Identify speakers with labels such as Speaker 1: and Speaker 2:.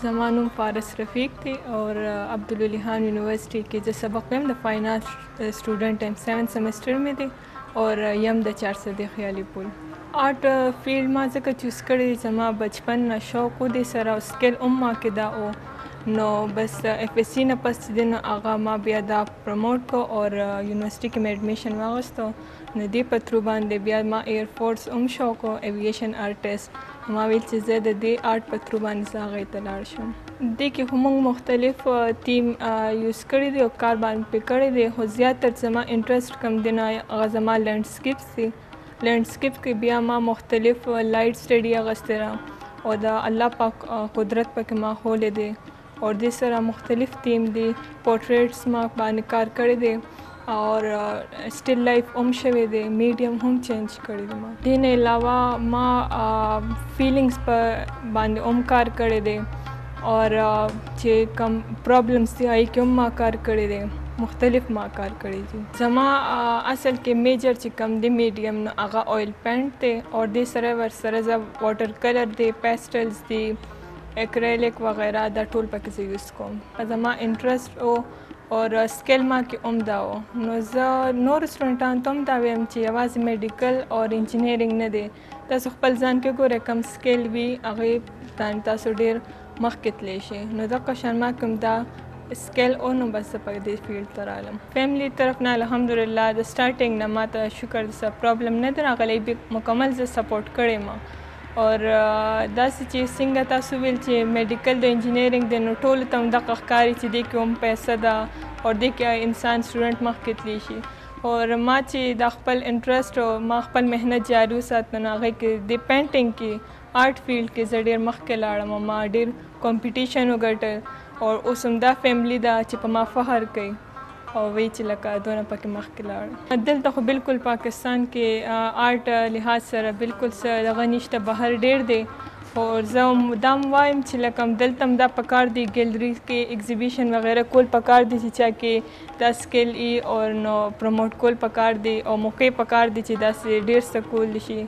Speaker 1: زما نوم فارس رفیق دی اور عبدالولی خان یونیورسٹی کې زه سبق وایم د فاین آرټ سټوډنټ یم 7 سیمسټر مې دی اور یم د 400 خیالي پل. آرټ فیلډ ما ځکه چوز کړی دی زما بچپن نه شوق و دې سره او سکل هم ما کې دا و نو بس اف ایس سی نه پس چې دی نو هغه ما بیا دا پروموټ کو اور یونیورسټي کې مې ایډمیشن واغوستو نو دې په تھرو باندې بیا ما ایر فورس هم شوق و ایویشن آرټسټ ما ویل چې زه د دې آرټ په تھرو باندې زه هغې ته لاړ شم. دې کې خو موږ مختلف تیم یوز کړی دی او کار باندې پې کړی دی خو زیاتر زما انټرسټ کم دی نه هغه زما لینډسکیپس دي. لینډسکیپ کې بیا ما مختلف لایټ سټډي اخیستی را او د الله پاک قدرت پکې ما ښولی دی اور دې سره مختلف تیم دي پورټریټس ما باندې کار کړی دی اور سٹل لائف هم شوی دی میډیم هم چینج کړی دی ما. دې نه علاوه ما فیلینګس په باندې هم کار کړی دی اور چې کم پرابلمس دي هغې کې هم ما کار کړی دی مختلف ما کار کړی دي. زما اصل کې میجر چې کم دی میډیم نو هغه آیل پینټ دی اور دې سره ورسره زه واټر کلر دی پیسټلز دی ایکریلیک وغیرہ دا ټول پکې زه یوز کوم. زما انټرسټ او اور سکل ما کې هم دا و نو زه نورو سټوډنټانو ته هم دا ویم چې یوازې میډیکل اور انجینیرینګ نه دی تاسو خپل ځان کې ګورئ کم سکل وي هغې باندې تاسو ډېر مخکې تللی شئ نو دغه شان ما کوم دا سکل او نو بس زه په دې فیلډ ته رالم. فیملی طرف نه الحمدلله د سټارټینګ نه ما ته شکر څه پرابلم نه دی راغلی مکمل زه سپورټ کړی ما اور داسې چې څنګه تاسو ویل چې میډیکل د انجینیرینګ دی نو ټولو ته هم دغه ښکاري چې دې کې هم پیسه ده اور دې کې انسان سټوډنټ مخکې تللی شي اور ما چې دا خپل انټرسټ او ما خپل محنت جاري وساتم نو هغې کې د پینټینګ کې آرټ فیلډ کې زه ډېر مخکې لاړم او ما ډېر کمپټیشن وګټل اور اوس همدا فیملی ده چې په ما فخر کوي او وایي چې لکه دونه پکې مخکې لاړم. دلته خو بالکل پاکستان کې آرټ لحاظ سره بالکل څه دغه نشته بهر ډېر دی اور زه دا هم وایم چې لکه دلته هم دا پکار دی ګیلري کې ایګزیبیشن وغیرہ کول پکار دی چې چا کې دا سکل ای اور نو پروموټ کول پکار دی او موقع پکار دی چې داسې ډېر څه کول شي.